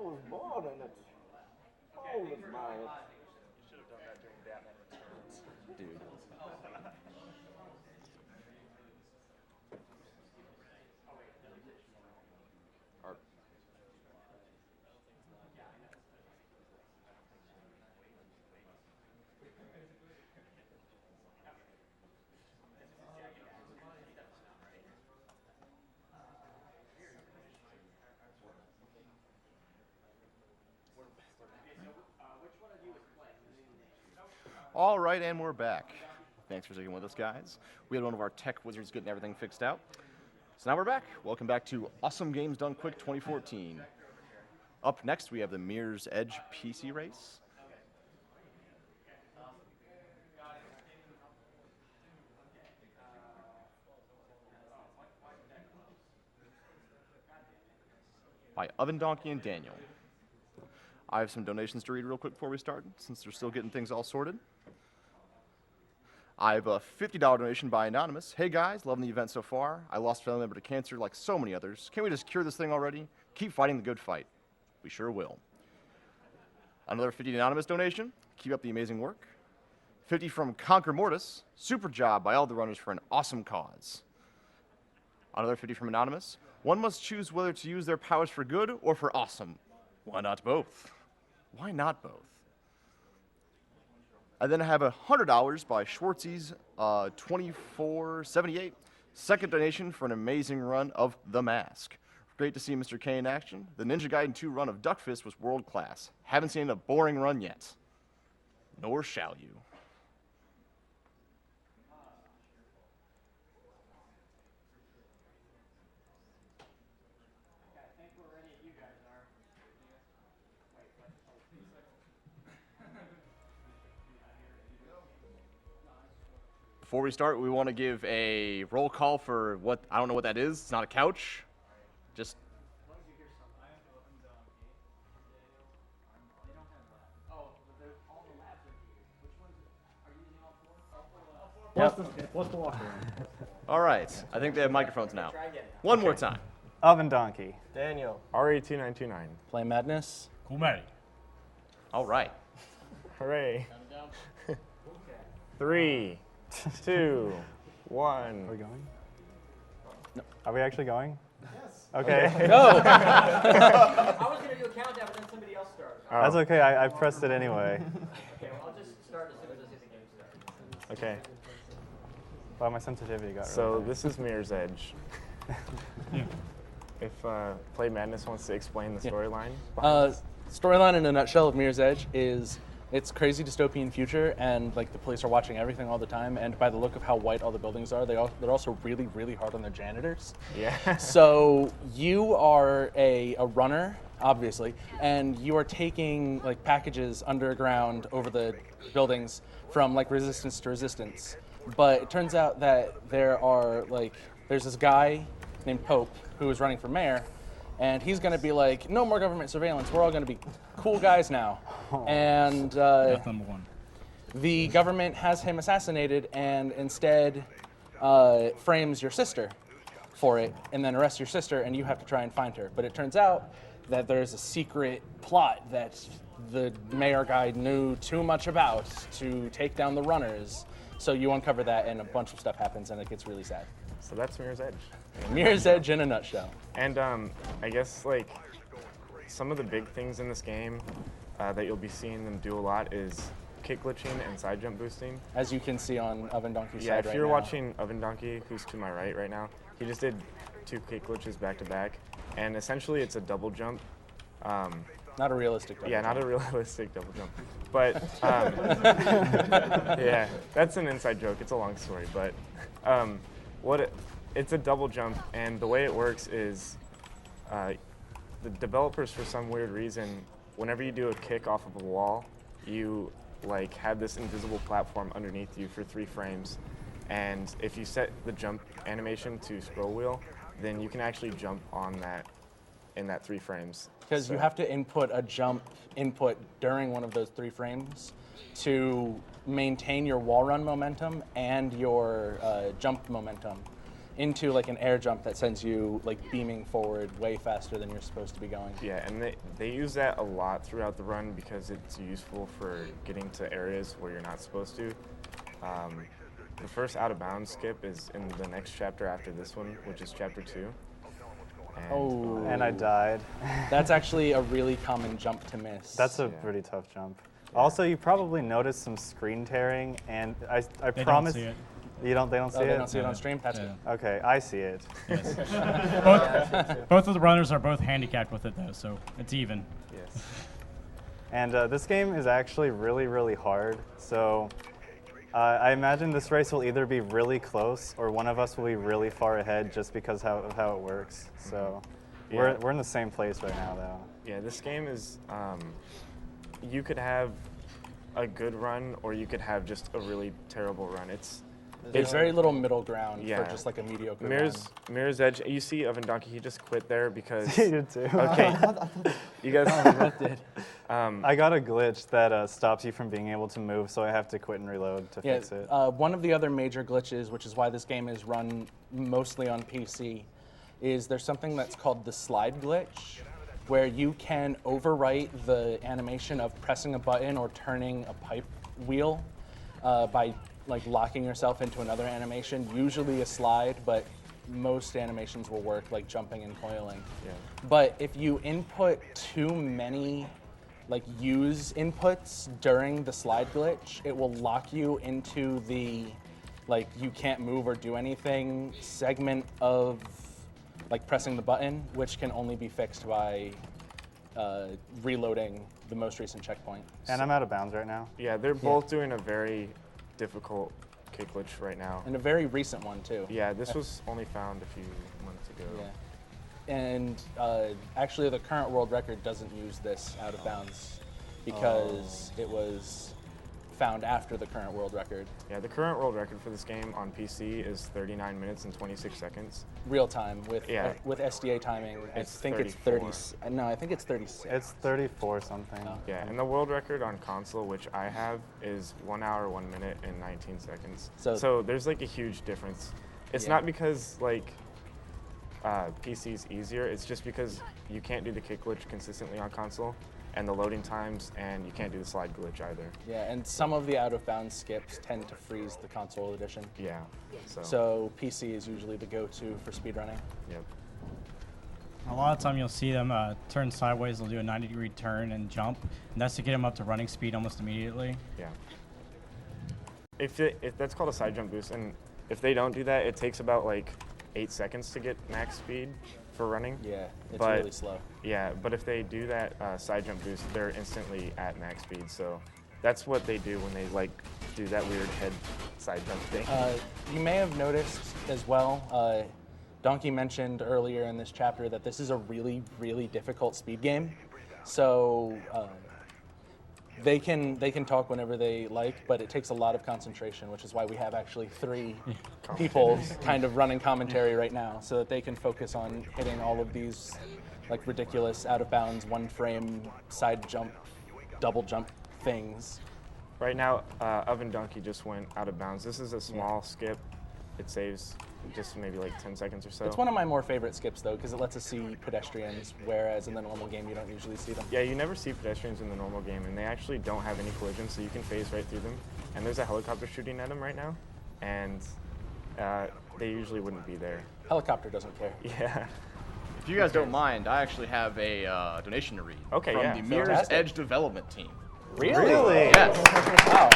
was born in it. All is mine. You should have done that during Ddaanniieell returns. Dude. All right, and we're back. Thanks for sticking with us, guys. We had one of our tech wizards getting everything fixed out. So now we're back. Welcome back to Awesome Games Done Quick 2014. Up next, we have the Mirror's Edge PC race. By OvenDonkey and Ddaanniieell. I have some donations to read real quick before we start, since they're still getting things all sorted. I have a $50 donation by Anonymous. Hey guys, loving the event so far. I lost a family member to cancer like so many others. Can't we just cure this thing already? Keep fighting the good fight. We sure will. Another $50 Anonymous donation. Keep up the amazing work. 50 from Conquer Mortis. Super job by all the runners for an awesome cause. Another 50 from Anonymous. One must choose whether to use their powers for good or for awesome. Why not both? Why not both? I then have $100 by Schwartzy's 2478. Second donation for an amazing run of The Mask. Great to see Mr. K in action. The Ninja Gaiden 2 run of Duck Fist was world class. Haven't seen a boring run yet. Nor shall you. Before we start, we want to give a roll call for what, I don't know what that is. It's not a couch. Just. What's the walk around? All right. I think they have microphones now. One more time. OvenDonkey. Ddaanniieell. RE2929. Play Madness. Cool, Matty. All right. Hooray. 3, 2, 1. Are we going? No. Are we actually going? Yes. Okay. I was going to do a countdown, but then somebody else started. Oh. That's okay. I pressed it anyway. Okay, well, I'll just start as soon as I see the game start. Okay. Wow, my sensitivity got So really this is Mirror's Edge. If Play Madness wants to explain the storyline. Storyline in a nutshell of Mirror's Edge is it's crazy dystopian future, and like the police are watching everything all the time. And by the look of how white all the buildings are, they're also really, really hard on their janitors. Yeah. So you are a runner, obviously, and you are taking like packages underground over the buildings from like resistance to resistance. But it turns out that there's this guy named Pope who is running for mayor, and he's going to be like, no more government surveillance. We're all going to be cool guys now. And That's number one. the government has him assassinated and instead frames your sister for it and then arrests your sister, and you have to try and find her. But it turns out that there's a secret plot that the mayor guy knew too much about to take down the runners. So you uncover that, and a bunch of stuff happens, and it gets really sad. So that's Mirror's Edge. Mirror's Edge in a nutshell. And I guess like some of the big things in this game that you'll be seeing them do a lot is kick glitching and side jump boosting. As you can see on OvenDonkey's Yeah, side if you're now. watching OvenDonkey, who's to my right now, he just did 2 kick glitches back to back, and essentially it's a double jump. Not a realistic double Yeah, jump. not a realistic double jump. But yeah, that's an inside joke. It's a long story, but it's a double jump, and the way it works is the developers, for some weird reason, whenever you do a kick off of a wall, you like have this invisible platform underneath you for 3 frames, and if you set the jump animation to scroll wheel, then you can actually jump on that in that 3 frames. Because you have to input a jump input during one of those 3 frames to maintain your wall run momentum and your jump momentum. into like an air jump that sends you like beaming forward way faster than you're supposed to be going. Yeah, and they use that a lot throughout the run because it's useful for getting to areas where you're not supposed to. The first out of bounds skip is in the next chapter after this one, which is chapter 2. And And I died. That's actually a really common jump to miss. That's a pretty tough jump. Also, you probably noticed some screen tearing, and I They promise don't see it. They don't see Oh, it. they don't see it on stream? That's good. Okay, I see it. Yes. both of the runners are both handicapped with it though, so it's even. yes. And this game is actually really, really hard. So I imagine this race will either be really close or one of us will be really far ahead just because of how it works. So Yeah. we're in the same place right now, though. Yeah, this game is, you could have a good run or you could have just a really terrible run. There's very little middle ground Yeah. for just like a mediocre Mirror's Edge, you see OvenDonkey, he just quit there because, You did too. okay, you guys, I got a glitch that stops you from being able to move, so I have to quit and reload to Yeah, fix it. one of the other major glitches, which is why this game is run mostly on PC, is there's something that's called the slide glitch, where you can overwrite the animation of pressing a button or turning a pipe wheel by like locking yourself into another animation, usually a slide, but most animations will work like jumping and coiling. Yeah. But if you input too many like use inputs during the slide glitch, it will lock you into the like you can't move or do anything segment of like pressing the button, which can only be fixed by reloading the most recent checkpoint. And I'm out of bounds right now. yeah, they're both doing a very difficult kick glitch right now. And a very recent one too. Yeah, this was only found a few months ago. Yeah. And actually the current world record doesn't use this out of bounds because it was found after the current world record. Yeah, the current world record for this game on PC is 39 minutes and 26 seconds. Real time with Yeah. with SDA timing. It's I think it's 30. No, I think it's 36. It's 34 something. Oh. Yeah, and the world record on console, which I have, is 1 hour, 1 minute, and 19 seconds. So there's like a huge difference. It's Yeah. not because like PC's easier, it's just because you can't do the kick glitch consistently on console, and the loading times, and you can't do the slide glitch either. Yeah, and some of the out of bounds skips tend to freeze the console edition. Yeah, So PC is usually the go-to for speedrunning. Yep. A lot of time you'll see them turn sideways, they'll do a 90-degree turn and jump, and that's to get them up to running speed almost immediately. Yeah. If that's called a side jump boost, and if they don't do that, it takes about like 8 seconds to get max speed for running. Yeah, it's But- really slow. Yeah, but if they do that side jump boost, they're instantly at max speed. So that's what they do when they like do that weird head side jump thing. You may have noticed as well, Donkey mentioned earlier in this chapter that this is a really, really difficult speed game. So they can talk whenever they like, but it takes a lot of concentration, which is why we have actually 3 people kind of running commentary right now, so that they can focus on hitting all of these like ridiculous out of bounds 1 frame side jump, double jump things. Right now, OvenDonkey just went out of bounds. This is a small skip. It saves just maybe like 10 seconds or so. It's one of my more favorite skips though, because it lets us see pedestrians, whereas in the normal game you don't usually see them. Yeah, you never see pedestrians in the normal game, and they actually don't have any collisions, so you can phase right through them. And there's a helicopter shooting at them right now, and they usually wouldn't be there. Helicopter doesn't care. Yeah. If you guys don't mind, I actually have a donation to read Okay, from yeah. the Mirror's Fantastic. Edge development team. Really? Yes. Wow.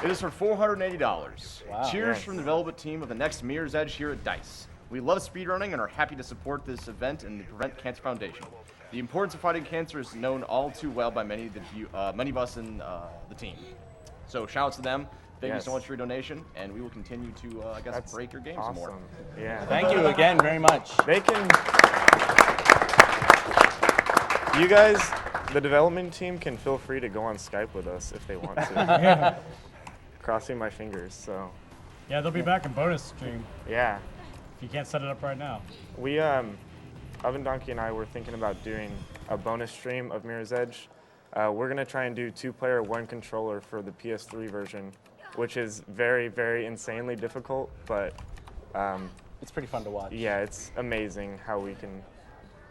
It is for $480. Wow. Cheers Yes. from the development team of the next Mirror's Edge here at DICE. We love speedrunning and are happy to support this event and the Prevent Cancer Foundation. The importance of fighting cancer is known all too well by many of us in the team. So shout out to them. Thank you so much for your donation, and we will continue to, That's break your games awesome. more. Yeah. Thank you again very much. They can. You guys, the development team, can feel free to go on Skype with us if they want to. Crossing my fingers. So, Yeah, they'll be back in bonus stream yeah, if you can't set it up right now. we OvenDonkey and I were thinking about doing a bonus stream of Mirror's Edge. We're gonna try and do 2-player, 1 controller for the PS3 version which is very, very insanely difficult, but It's pretty fun to watch. yeah, it's amazing how we can,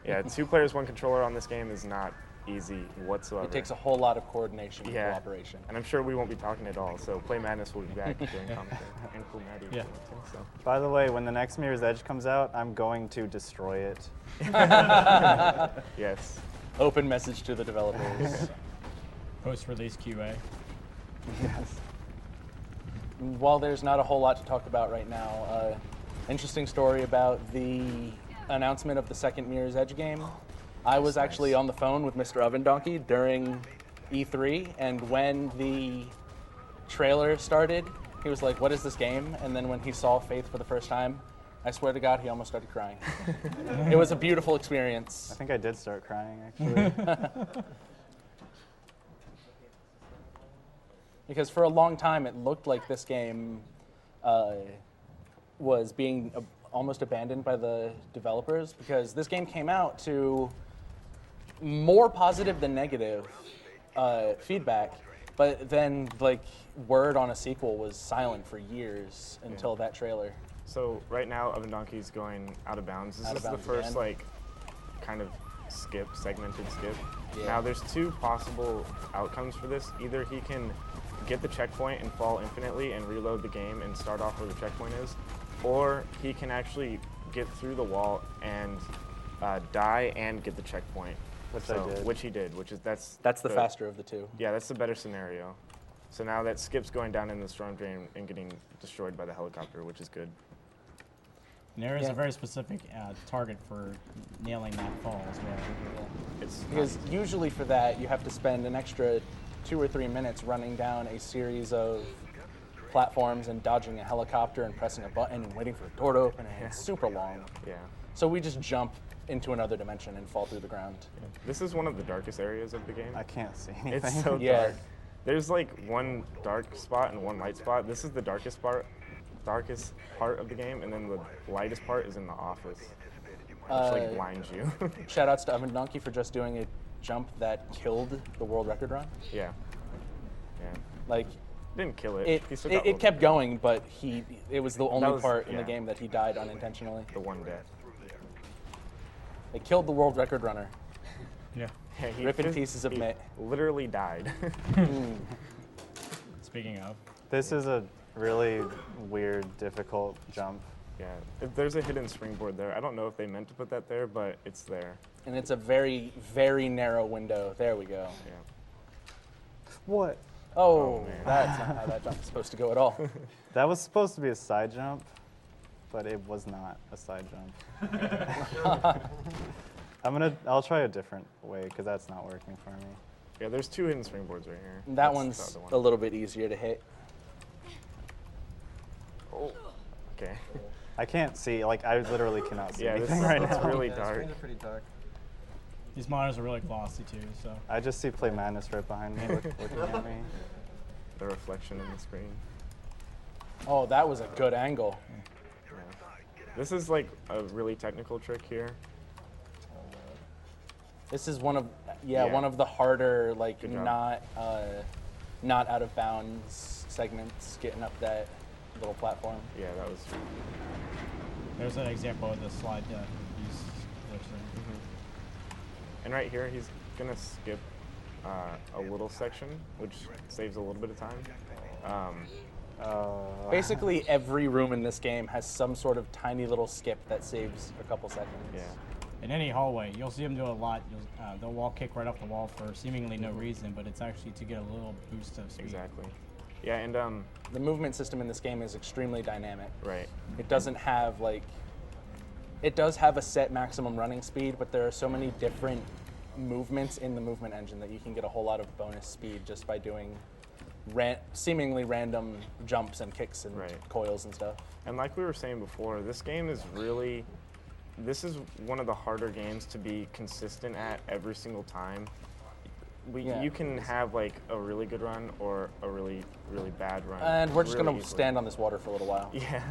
yeah, 2 players, 1 controller on this game is not easy whatsoever. It takes a whole lot of coordination and yeah, cooperation. and I'm sure we won't be talking at all, so Play Madness will be back doing commentary, and Cool Maddie. Yeah. So. By the way, when the next Mirror's Edge comes out, I'm going to destroy it. Yes. Open message to the developers. Post-release QA. Yes. While there's not a whole lot to talk about right now, interesting story about the announcement of the second Mirror's Edge game. I was actually on the phone with Mr. OvenDonkey during E3, and when the trailer started, he was like, "What is this game?" And then when he saw Faith for the first time, I swear to God, he almost started crying. It was a beautiful experience. I think I did start crying, actually. Because for a long time, it looked like this game was being almost abandoned by the developers, because this game came out to more positive than negative feedback, but then like word on a sequel was silent for years until that trailer. So right now, OvenDonkey's going out of bounds. This Out of is the bounds first again. like kind of segmented skip. Yeah. Now there's 2 possible outcomes for this. Either he can get the checkpoint and fall infinitely and reload the game and start off where the checkpoint is, or he can actually get through the wall and die and get the checkpoint. Which I did. Which he did, which is that's the faster of the two. Yeah, that's the better scenario. So now that Skip's going down in the storm drain and getting destroyed by the helicopter, which is good. And there is Yeah. a very specific target for nailing that fall as well. It's Because usually for that, you have to spend an extra 2 or 3 minutes running down a series of platforms and dodging a helicopter and pressing a button and waiting for the door to open, and it's super long. yeah. So we just jump into another dimension and fall through the ground. This is one of the darkest areas of the game. I can't see anything. It's so Yeah. dark. There's like 1 dark spot and 1 light spot. This is the darkest part of the game, and then the lightest part is in the office, which like blinds you. Shout outs to OvenDonkey for just doing a jump that killed the world record run. Yeah. Yeah. Like, Didn't kill it. it, He still it, got it kept going, but it was the only was- part in the yeah. game that he died unintentionally. the 1 death. It killed the world record runner. Yeah. Yeah, he Ripping phys- pieces of he meat. literally died. Speaking of, This is a really weird, difficult jump. Yeah. There's a hidden springboard there. I don't know if they meant to put that there, but it's there. And it's a very, very narrow window. There we go. Yeah. What? Oh, man. that's not how that jump is supposed to go at all. That was supposed to be a side jump, but it was not a side jump. I'll try a different way, because that's not working for me. Yeah, there's 2 hidden springboards right here. That That's one's the other a little bit easier to hit. Oh. Okay. I can't see, like, I literally cannot see Yeah, this anything is right it's now. really Yeah, dark. screens are pretty dark. these monitors are really glossy too, so. I just see Play Madness right behind me, looking at me. The reflection in the screen. Oh, that was a good angle. Yeah. This is like a really technical trick here. This is one of Yeah. one of the harder, like Good job. not out of bounds segments, getting up that little platform. Yeah, that was. There's an example of the slide he's glitching. And right here, he's gonna skip a little section, which saves a little bit of time. Basically, every room in this game has some sort of tiny little skip that saves a couple seconds. Yeah. In any hallway, you'll see them do a lot. They'll wall kick right off the wall for seemingly no reason, but it's actually to get a little boost of speed. Exactly. Yeah, and The movement system in this game is extremely dynamic. right. It doesn't have it does have a set maximum running speed, but there are so many different movements in the movement engine that you can get a whole lot of bonus speed just by doing seemingly random jumps and kicks and Right. coils and stuff. And like we were saying before, this game is really. This is one of the harder games to be consistent at every single time. Yeah. You can have like a really good run or a really, really bad run. And we're just really going to easily. stand on this water for a little while. Yeah.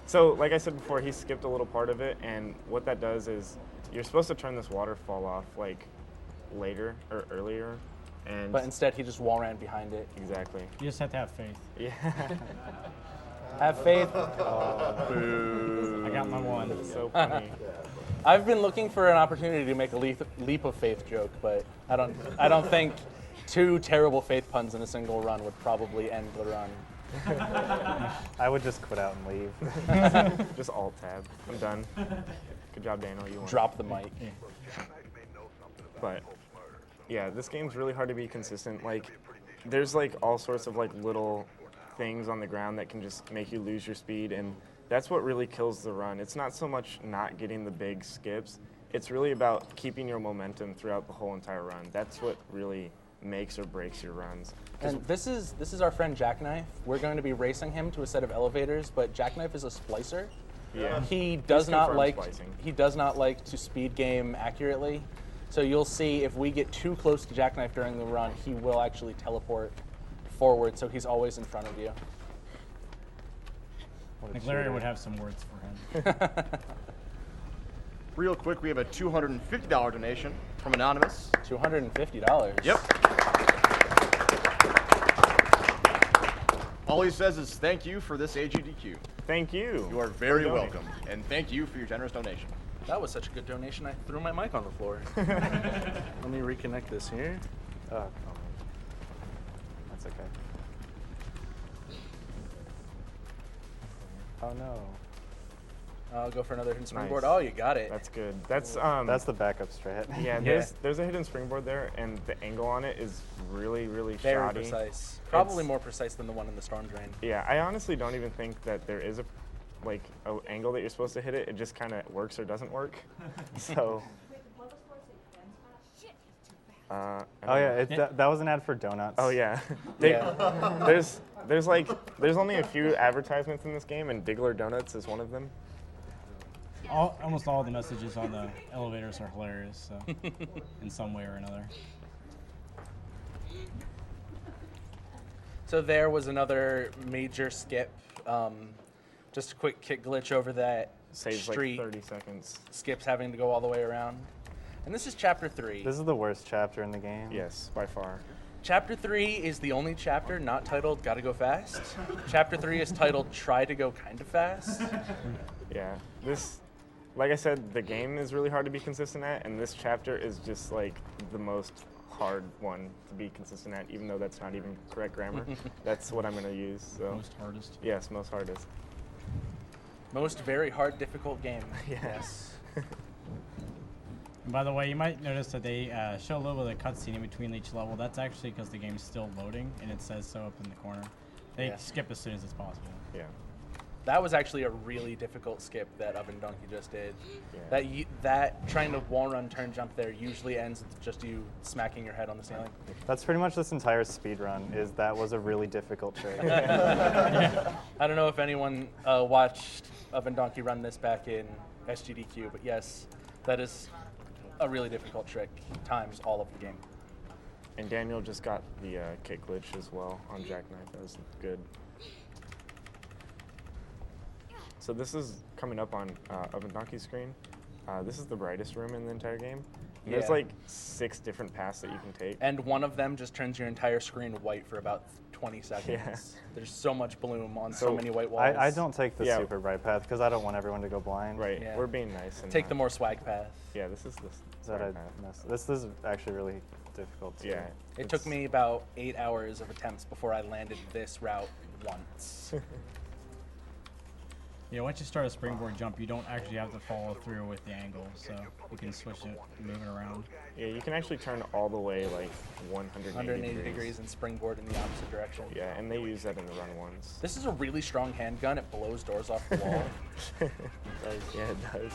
So, like I said before, he skipped a little part of it, and what that does is you're supposed to turn this waterfall off like later or earlier, And But instead, he just wall ran behind it. exactly. You just have to have faith. Yeah. Have faith. I got my one. So funny. I've been looking for an opportunity to make a leap of faith joke, but I don't think 2 terrible faith puns in a single run would probably end the run. I would just quit out and leave. Just alt tab. I'm done. Good job, Daniel. You won. Drop the mic. But yeah, this game's really hard to be consistent. Like, there's like all sorts of like little things on the ground that can just make you lose your speed, and that's what really kills the run. It's not so much not getting the big skips. It's really about keeping your momentum throughout the whole entire run. That's what really makes or breaks your runs. And this is our friend Jackknife. We're going to be racing him to a set of elevators, but Jackknife is a splicer. Yeah. He does not confirmed like splicing. to speed game accurately. So you'll see if we get too close to Jackknife during the run, he will actually teleport forward, so he's always in front of you. Like Larry would have some words for him. Real quick, we have a $250 donation from Anonymous. $250. Yep. All he says is thank you for this AGDQ. Thank you. You are very for donating. welcome, and thank you for your generous donation. That was such a good donation, I threw my mic on the floor. Let me reconnect this here. Oh, that's okay. Oh no. I'll go for another hidden springboard. Nice. Oh, you got it. That's good. That's That's the backup strat. yeah. There's a hidden springboard there, and the angle on it is really very shoddy. precise. Probably more precise than the one in the storm drain. Yeah, I honestly don't even think that there is a angle that you're supposed to hit it. It just kind of works or doesn't work. So. I Oh don't yeah, know. that was an ad for donuts. Oh yeah. There's only a few advertisements in this game, and Diggler Donuts is one of them. Almost all the messages on the elevators are hilarious, so in some way or another. So there was another major skip. Just a quick kick glitch over that Saves street. like 30 seconds. Skips having to go all the way around. And this is chapter 3. This is the worst chapter in the game. Yes, by far. Chapter 3 is the only chapter not titled Gotta Go Fast. Chapter 3 is titled Try to Go Kinda Fast. Yeah. This, like I said, the game is really hard to be consistent at, and this chapter is just like the most hard one to be consistent at, even though that's not even correct grammar. That's what I'm going to use. So. Most hardest. Yes, most hardest. Most very hard, difficult game. Yes. And by the way, you might notice that they show a little bit of cutscene in between each level. That's actually because the game's still loading, and it says so up in the corner. They Yeah. skip as soon as it's possible. Yeah. That was actually a really difficult skip that OvenDonkey just did. Yeah. That trying to wall run turn jump there usually ends with just you smacking your head on the ceiling. That's pretty much this entire speed run. That was a really difficult trick. I don't know if anyone watched OvenDonkey run this back in SGDQ, but yes, that is a really difficult trick times all of the game. And Daniel just got the kick glitch as well on Jackknife. That was good. So this is coming up on OvenDonkey's screen. This is the brightest room in the entire game. And There's Yeah. like 6 different paths that you can take. And one of them just turns your entire screen white for about 20 seconds. Yeah. There's so much bloom on so So many white walls. I don't take the Yeah. super bright path because I don't want everyone to go blind. Right, Yeah. we're being nice. And Take the more swag path. Yeah, this is this. That sorry, I Pat. missed. This is actually really difficult too. Yeah. It took me about 8 hours of attempts before I landed this route once. Yeah, once you start a springboard jump, you don't actually have to follow through with the angle, so you can switch it, move it around. Yeah, you can actually turn all the way like 180 180 degrees and springboard in the opposite direction. Yeah, and they use that in the run ones. This is a really strong handgun. It blows doors off the wall. It does, yeah, it does.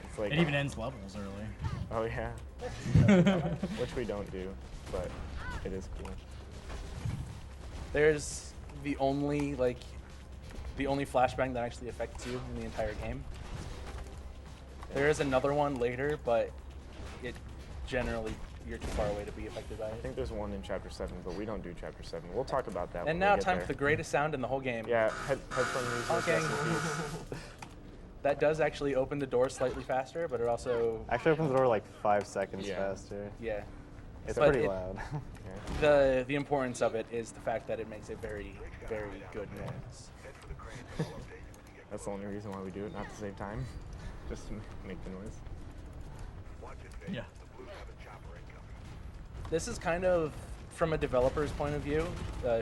It's like It even ends levels early. Oh yeah. Which we don't do, but it is cool. There's the only flashbang that actually affects you in the entire game. There is another one later, but it generally you're too far away to be affected by I it. think there's one in Chapter 7, but we don't do Chapter 7. We'll talk about that when And we now get time there. for the greatest sound in the whole game. Yeah, headphone users. Honking. rest in peace. That does actually open the door slightly faster, but it also Actually opens the door like 5 seconds Yeah. faster. yeah. It's But pretty it- loud. The importance of it is the fact that it makes a very, very good noise. That's the only reason why we do it, not to save time, just to make the noise. Yeah. This is kind of, from a developer's point of view,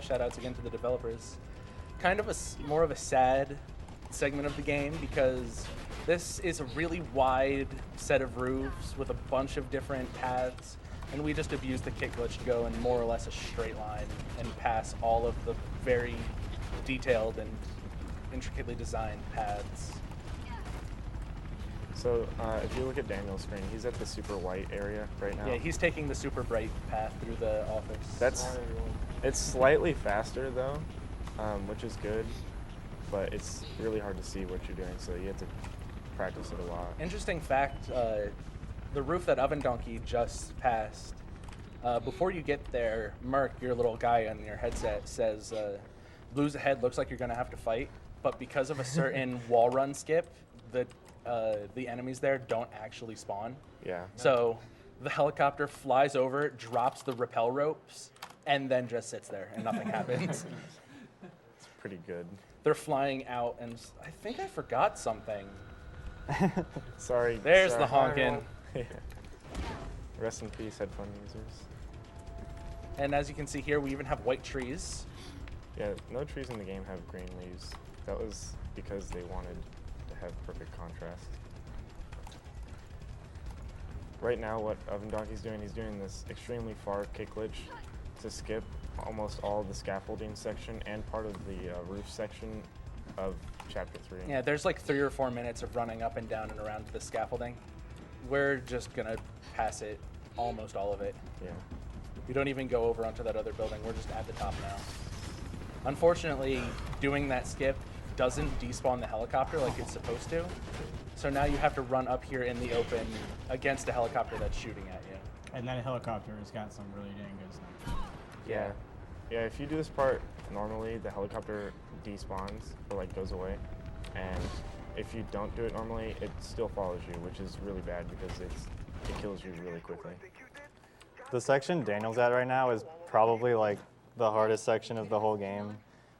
shout outs again to the developers, kind of more of a sad segment of the game because this is a really wide set of roofs with a bunch of different paths, and we just abuse the kick glitch to go in more or less a straight line and pass all of the very detailed and intricately designed paths. So if you look at Daniel's screen, he's at the super white area right now. Yeah, he's taking the super bright path through the office. It's slightly faster though, which is good, but it's really hard to see what you're doing, so you have to practice it a lot. Interesting fact, the roof that OvenDonkey just passed, before you get there, Merc, your little guy on your headset, says, lose ahead, looks like you're going to have to fight, but because of a certain wall run skip, the enemies there don't actually spawn. Yeah. So the helicopter flies over, drops the rappel ropes, and then just sits there, and nothing happens. It's pretty good. They're flying out, and I think I forgot something. Sorry. There's sorry. the honking. Yeah. Rest in peace, headphone users. And as you can see here, we even have white trees. Yeah, no trees in the game have green leaves. That was because they wanted to have perfect contrast. Right now, what OvenDonkey's doing, he's doing this extremely far kick glitch to skip almost all of the scaffolding section and part of the roof section of Chapter 3. Yeah, there's like 3 or 4 minutes of running up and down and around the scaffolding. We're just gonna pass it, almost all of it. Yeah. We don't even go over onto that other building. We're just at the top now. Unfortunately, doing that skip doesn't despawn the helicopter like it's supposed to. So now you have to run up here in the open against a helicopter that's shooting at you. And that helicopter has got some really dang good stuff. Yeah. Yeah, if you do this part normally, the helicopter despawns or like goes away. And if you don't do it normally, it still follows you, which is really bad because it kills you really quickly. The section Daniel's at right now is probably like the hardest section of the whole game.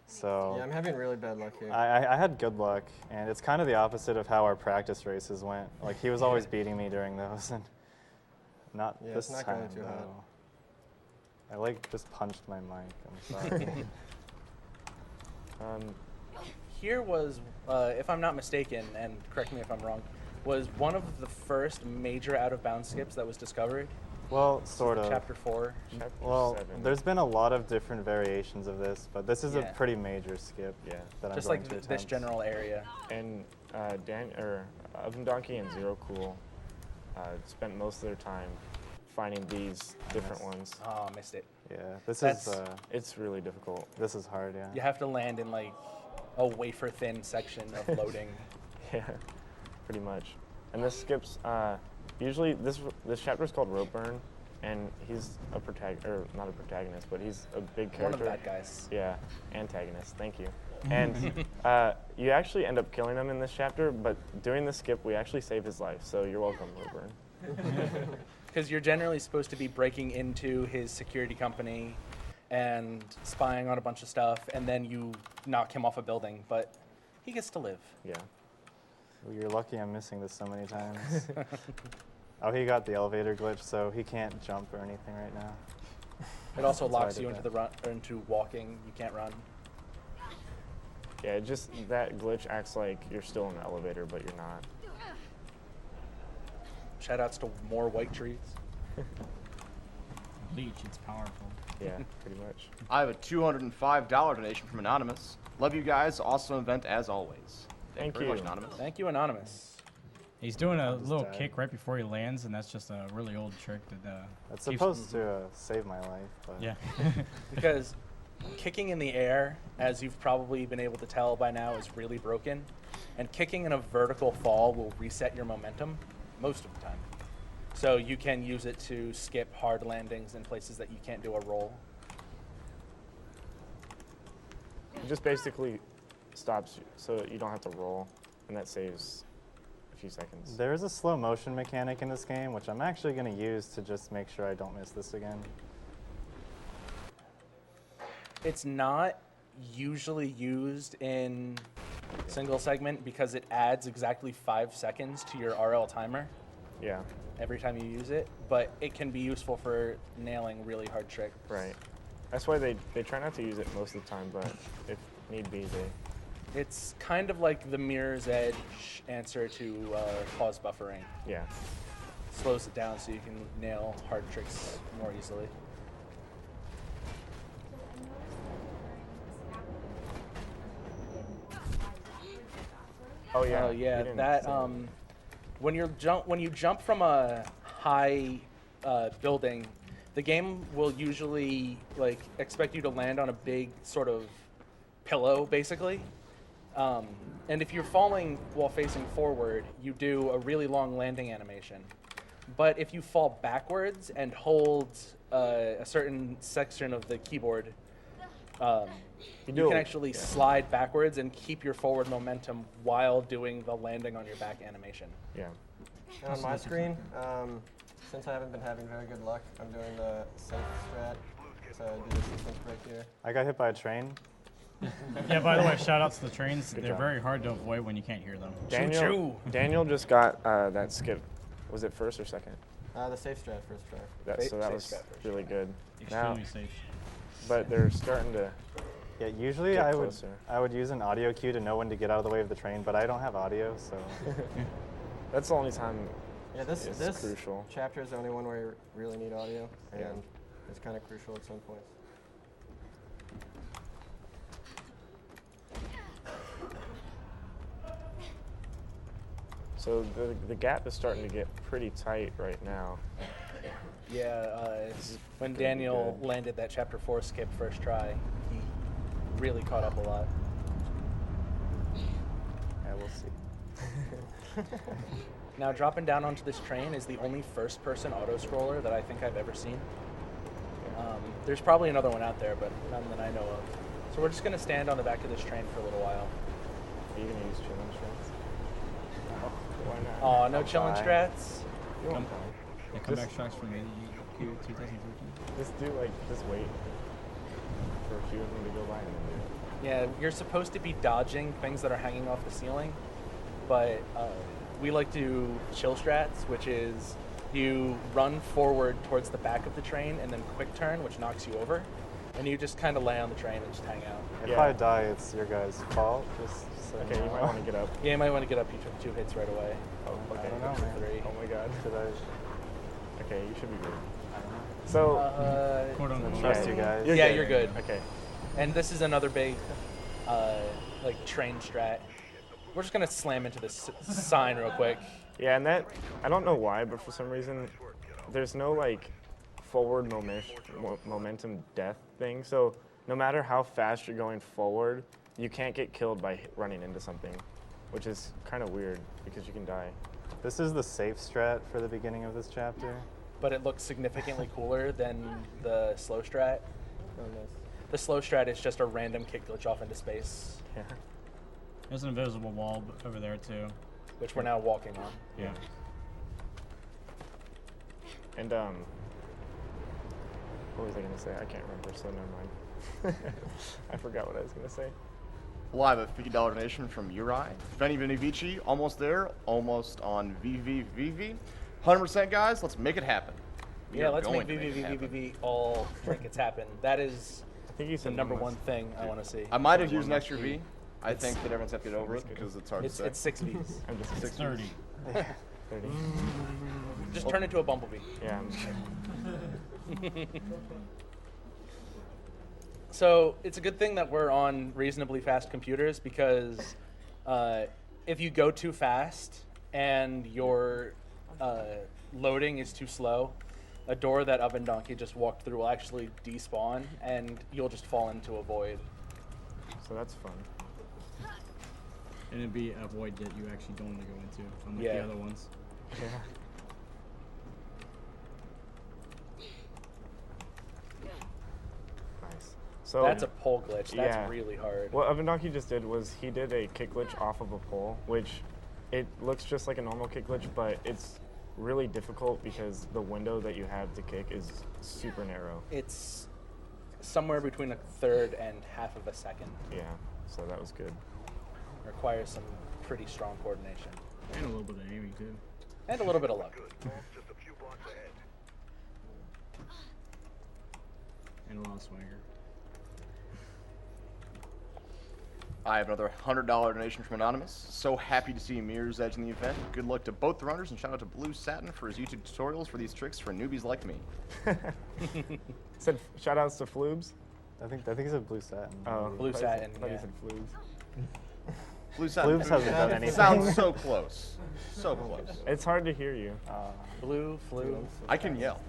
So Yeah, I'm having really bad luck here. I had good luck, and it's kind of the opposite of how our practice races went. Like he was always beating me during those, and not Yeah, this it's not time going too hot. though. I like just punched my mic. I'm sorry. Here was, if I'm not mistaken, and correct me if I'm wrong, was one of the first major out-of-bounds skips that was discovered. Well, sort of. Chapter 4. Chapter Well, 7. there's been a lot of different variations of this, but this is Yeah. a pretty major skip. Yeah. That I'm Just going like to this attempt. general area. And OvenDonkey and Zero Cool spent most of their time finding these different ones. Oh, missed it. Yeah, That's- It's really difficult. this is hard. Yeah. You have to land in like a wafer-thin section of loading. Yeah, pretty much. And this skips. Usually, this chapter is called Rope Burn, and he's a not a protagonist, but he's a big character. One of the bad guys. Yeah, antagonist. Thank you. And you actually end up killing him in this chapter, but doing the skip, we actually save his life. So you're welcome, Rope Burn. Because you're generally supposed to be breaking into his security company and spying on a bunch of stuff, and then you knock him off a building, but he gets to live. Yeah. Well, you're lucky I'm missing this so many times. Oh, he got the elevator glitch, so he can't jump or anything right now. It also That's why I locks did you into that. the run or into walking. You can't run. Yeah, just that glitch acts like you're still in the elevator, but you're not. Shoutouts to more white trees. Bleach, it's powerful. Yeah, pretty much. I have a $205 donation from Anonymous. Love you guys. Awesome event as always. Thank very you. much, Anonymous. Thank you, Anonymous. He's doing a just little died. kick right before he lands, and that's just a really old trick that. It's keeps- supposed to save my life, but Yeah. Because kicking in the air, as you've probably been able to tell by now, is really broken. And kicking in a vertical fall will reset your momentum most of the time. So you can use it to skip hard landings in places that you can't do a roll. It just basically stops you, so you don't have to roll, and that saves a few seconds. There is a slow motion mechanic in this game, which I'm actually going to use to just make sure I don't miss this again. It's not usually used in single segment because it adds exactly 5 seconds to your RL timer Yeah, every time you use it, but it can be useful for nailing really hard tricks. right. That's why they try not to use it most of the time, but if need be, they... It's kind of like the Mirror's Edge answer to pause buffering. Yeah. Slows it down so you can nail hard tricks more easily. Oh, yeah. Oh yeah, you didn't that say when you jump from a high building, the game will usually like expect you to land on a big sort of pillow, basically. And if you're falling while facing forward, you do a really long landing animation. But if you fall backwards and hold a certain section of the keyboard, you can actually slide backwards and keep your forward momentum while doing the landing on your back animation. Yeah. And on my screen, since I haven't been having very good luck, I'm doing the safe strat. So I do the sequence break here. I got hit by a train. Yeah, by the way, shout out to the trains. They're job. very hard to avoid when you can't hear them. Daniel just got that skip. Was it first or second? The safe strat first try. So that Safe was strat first. really good. Now, Extremely safe. but they're starting to... Yeah, usually Get I closer. would use an audio cue to know when to get out of the way of the train, but I don't have audio, so That's the only time Yeah, this it's crucial. chapter is the only one where you really need audio, and Yeah. it's kind of crucial at some points. So the gap is starting to get pretty tight right now. Yeah, when gonna be Daniel good. landed that chapter 4 skip first try, he really caught up a lot. yeah, we'll see. Now, dropping down onto this train is the only first-person auto-scroller that I think I've ever seen. There's probably another one out there, but none that I know of. So we're just going to stand on the back of this train for a little while. Are you gonna use chilling strats? Why not? Oh, no I'll chilling try. strats? You won't Come- die. The comeback strikes from AGDQ 2013. Just do just wait for a few of them to go by and then do it. Yeah, you're supposed to be dodging things that are hanging off the ceiling, but we like to chill strats, which is you run forward towards the back of the train and then quick turn, which knocks you over, and you just kind of lay on the train and just hang out. If Yeah. I die, it's your guys' fault. Just so Okay, you might want to get up. Yeah, you might want to get up. You took 2 hits right away. Oh, I okay. don't know, man. 3. Oh my god. Should I? Okay, you should be good. So, Quote unquote. Trust you guys. Yeah, you're good. Okay. And this is another big, like train strat. We're just gonna slam into this sign real quick. Yeah, and that, I don't know why, but for some reason, there's no forward momentum death thing. So no matter how fast you're going forward, you can't get killed by running into something, which is kind of weird because you can die. This is the safe strat for the beginning of this chapter. But it looks significantly cooler than the slow strat. Oh, nice. The slow strat is just a random kick glitch off into space, Yeah. There's an invisible wall over there too. which we're now walking on. Yeah. And what was I gonna say? I can't remember, so never mind. I forgot what I was gonna say. Live a $50 donation from Uri. Veni Vini Vici, almost there, almost on VVVV. 100% guys, let's make it happen. We Yeah, are let's going make to it happen. VVVVV all like it's happened. That is I think you the said number was- one thing I want to see. I might have used an extra V. I think that everyone's have to get over it It's- because it's hard It's to say. 6 Vs. I'm just It's 30. 30. Just turn into a bumblebee. Yeah. So it's a good thing that we're on reasonably fast computers because if you go too fast and your loading is too slow, a door that OvenDonkey just walked through will actually despawn and you'll just fall into a void. So that's fun. And it'd be a void that you actually don't want to go into, unlike Yeah. the other ones. Yeah. Nice. So That's a pole glitch. That's yeah. really hard. What OvenDonkey just did was he did a kick glitch off of a pole, which It looks just like a normal kick glitch, but it's really difficult because the window that you have to kick is super narrow. It's somewhere between a third and half of a second. Yeah, so that was good. Requires some pretty strong coordination. And a little bit of aiming, too. And a little bit of luck. And a lot of swagger. I have another $100 donation from Anonymous. So happy to see Mirror's Edge in the event. Good luck to both the runners, and shout out to Blue Satin for his YouTube tutorials for these tricks for newbies like me. Said shout outs to Floobs. I think he said Blue Satin. Oh, Blue Satin, I thought yeah. you said Floobs. Blue Satin. Floobs hasn't done anything. Sounds so close. So close. It's hard to hear you. Blue, flu. I can yell.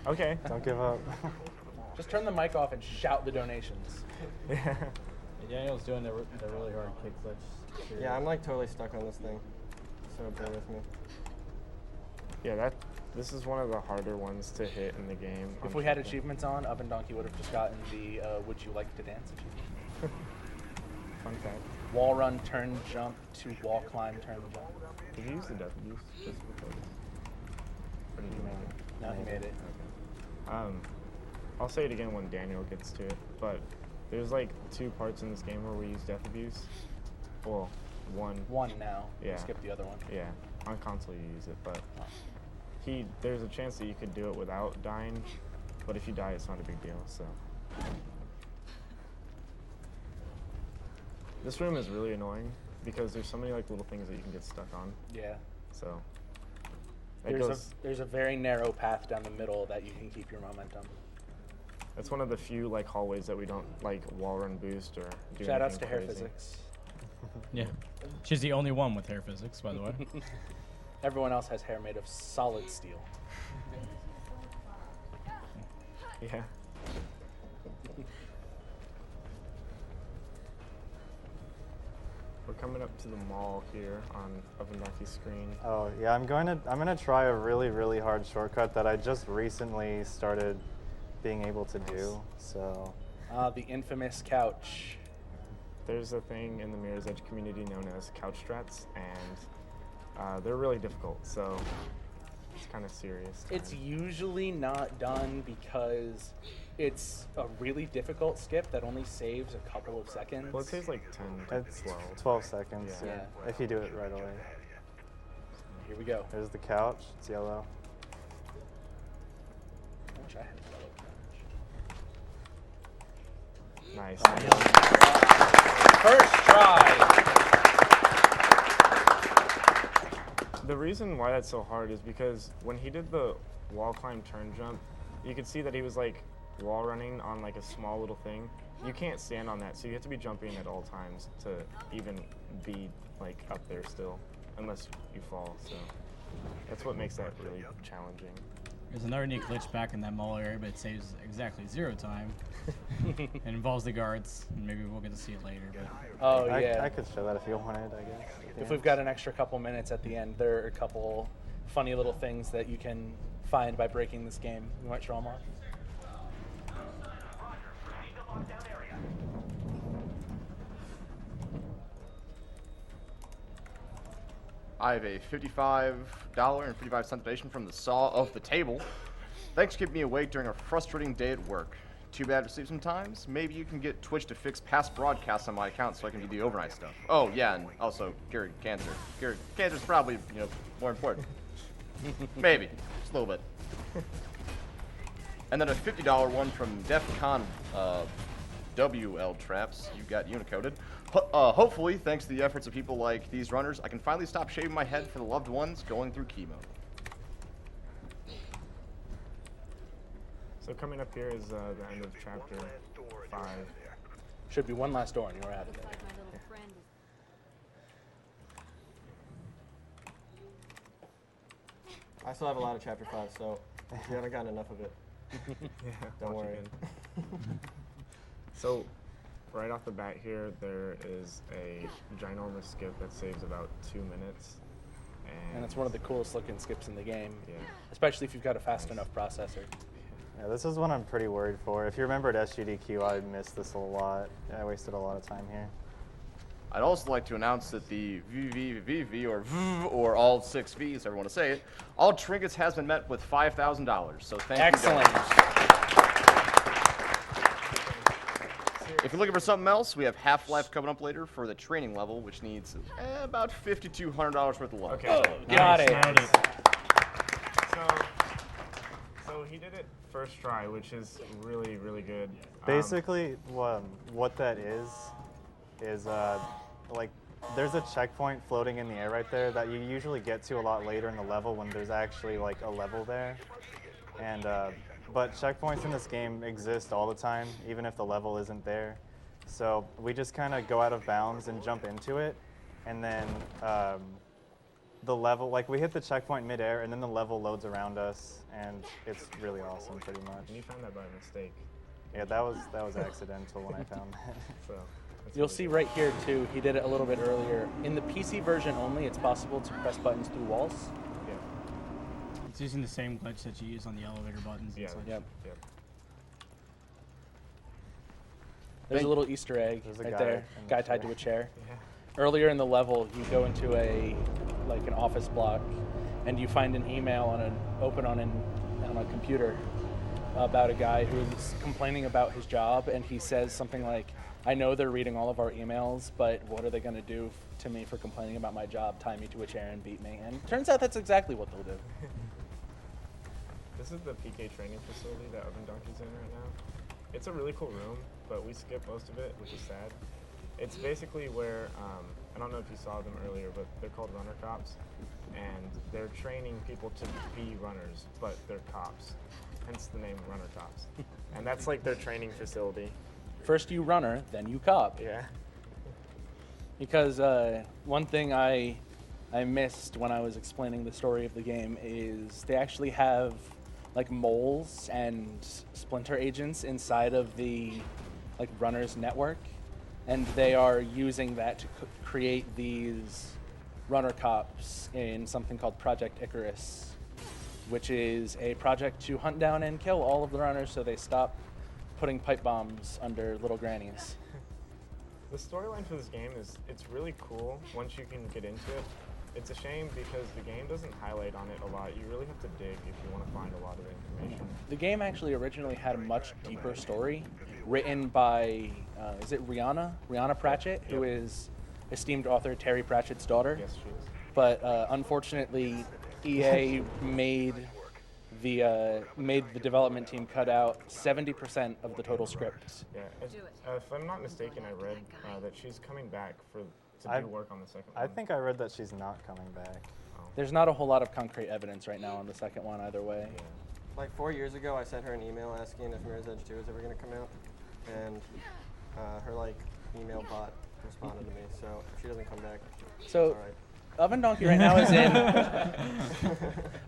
Okay. Don't give up. Just turn the mic off and shout the donations. Yeah. Daniel's doing the really hard kick glitch. Yeah, I'm like totally stuck on this thing. So bear with me. Yeah, this is one of the harder ones to hit in the game. If we had achievements on, OvenDonkey would have just gotten the Would You Like to Dance achievement. Fun fact. Wall run, turn, jump, to wall climb, turn, jump. Did you use the W's just because? Or did you make it? No, he made it. Okay. I'll say it again when Daniel gets to it, but there's like 2 parts in this game where we use death abuse. Well, one. One now. Yeah. Skip the other one. Yeah. On console you use it, but there's a chance that you could do it without dying, but if you die, it's not a big deal. So this room is really annoying because there's so many like little things that you can get stuck on. Yeah. So There's a very narrow path down the middle that you can keep your momentum. That's one of the few like hallways that we don't like wall run boost or do Shout outs to anything hair crazy. physics. Yeah. She's the only one with hair physics, by the way. Everyone else has hair made of solid steel. Yeah. We're coming up to the mall here on OvenDonkey's screen. Oh yeah, I'm gonna try a really hard shortcut that I just recently started being able to do. So. The infamous couch. There's a thing in the Mirror's Edge community known as couch strats, and they're really difficult. So it's kind of serious. It's usually not done because it's a really difficult skip that only saves a couple of seconds. Well, it saves like 10 to It's 12. 12 seconds. Yeah. Yeah. If you do it right away. Here we go. There's the couch. It's yellow. I wish I had a yellow couch. Nice. First try. The reason why that's so hard is because when he did the wall climb turn jump, you could see that he was like wall running on like a small little thing. You can't stand on that, so you have to be jumping at all times to even be like up there still, unless you fall. So that's what makes that really challenging. There's another neat glitch back in that mall area, but it saves exactly 0 time. It involves the guards, and maybe we'll get to see it later. But Oh yeah. I could show that if you wanted, I guess. If we've got an extra couple minutes at the end, there are a couple funny little things that you can find by breaking this game. You might show them off. I have a $55.55 donation from the Saw of the Table. Thanks for keeping me awake during a frustrating day at work. Too bad to sleep sometimes. Maybe you can get Twitch to fix past broadcasts on my account so I can do the overnight stuff. Oh yeah, and also cure cancer. Cure cancer's probably more important. Maybe just a little bit. And then a $50 one from DEFCON WL Traps. You got unicoded. Hopefully, thanks to the efforts of people like these runners, I can finally stop shaving my head for the loved ones going through chemo. So coming up here is the end of chapter 5. Should be one last door and you're out of there. Like my little friend is I still have a lot of chapter 5, so if you haven't gotten enough of it, Yeah, don't watch worry. again. So, right off the bat here, there is a ginormous skip that saves about 2 minutes. And it's one of the coolest looking skips in the game, Yeah. especially if you've got a fast enough processor. Yeah, this is one I'm pretty worried for. If you remember at AGDQ, I missed this a lot. I wasted a lot of time here. I'd also like to announce that the VVVV or all 6 V's, however you want to say it, all trinkets has been met with $5,000. So thank Excellent. you. If you're looking for something else, we have Half-Life coming up later for the training level, which needs about $5,200 worth of luck. Okay. Got it. So he did it first try, which is really, really good. Basically, what that is like there's a checkpoint floating in the air right there that you usually get to a lot later in the level when there's actually like a level there. And but checkpoints in this game exist all the time, even if the level isn't there. So we just kind of go out of bounds and jump into it, and then the level, like we hit the checkpoint midair, and then the level loads around us, and it's really awesome, pretty much. And you found that by mistake. Yeah, that was accidental when I found that. So that's You'll really see good. right here too, he did it a little bit earlier. In the PC version only, it's possible to press buttons through walls. Yeah. It's using the same glitch that you use on the elevator buttons. Yeah. And such. Yep. Yep. There's a little Easter egg There's a right guy there, in the guy tied chair. to a chair. Yeah. Earlier in the level, you go into an office block, and you find an email on a computer about a guy who's complaining about his job, and he says something like, "I know they're reading all of our emails, but what are they going to do to me for complaining about my job? Tie me to a chair and beat me." And it turns out that's exactly what they'll do. This is the PK training facility that OvenDonkey's in right now. It's a really cool room, but we skipped most of it, which is sad. It's basically where, I don't know if you saw them earlier, but they're called runner cops, and they're training people to be runners, but they're cops, hence the name runner cops. And that's like their training facility. First you runner, then you cop. Yeah. Because one thing I missed when I was explaining the story of the game is they actually have like moles and splinter agents inside of the like runners network, and they are using that to create these runner cops in something called Project Icarus, which is a project to hunt down and kill all of the runners so they stop putting pipe bombs under little grannies. The storyline for this game it's really cool once you can get into it. It's a shame because the game doesn't highlight on it a lot. You really have to dig if you want to find a lot of information. The game actually originally had a much deeper story written by, is it Rihanna? Rihanna Pratchett, who is esteemed author Terry Pratchett's daughter. Yes, she is. But unfortunately, EA made the development team cut out 70% of the total script. Yeah. If I'm not mistaken, I read that she's coming back to do work on the second one. I think I read that she's not coming back. There's not a whole lot of concrete evidence right now on the second one either way. Yeah. Like 4 years ago, I sent her an email asking if Mirror's Edge 2 is ever going to come out, and her like email bot responded to me. So if she doesn't come back, So it's all right. OvenDonkey right now is in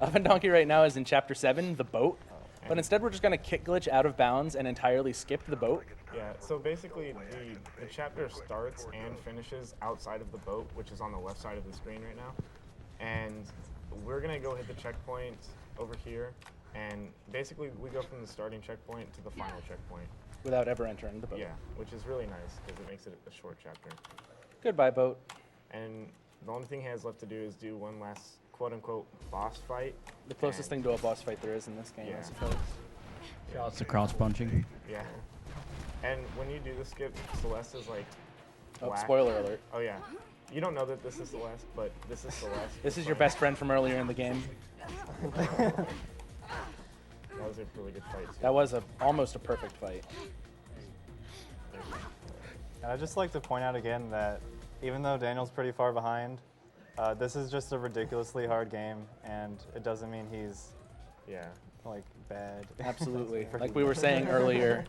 OvenDonkey right now is in Chapter 7, the boat. But instead, we're just going to kick glitch out of bounds and entirely skip the boat. Yeah, so basically the chapter starts and finishes outside of the boat, which is on the left side of the screen right now. And we're gonna go hit the checkpoint over here, and basically we go from the starting checkpoint to the final checkpoint. Without ever entering the boat. Yeah, which is really nice because it makes it a short chapter. Goodbye, boat. And the only thing he has left to do is do one last quote-unquote boss fight. The closest thing to a boss fight there is in this game, Yeah. I suppose. Shouts to crouch punching. Yeah. And when you do the skip, Celeste is like Oh, black. spoiler alert. Oh yeah. You don't know that this is Celeste, but this is Celeste. This is your best friend from earlier in the game. That was a really good fight too. That was almost a perfect fight. And I'd just like to point out again that even though Daniel's pretty far behind, this is just a ridiculously hard game, and it doesn't mean he's Yeah. like bad. Absolutely. Pretty Like we were bad. saying earlier,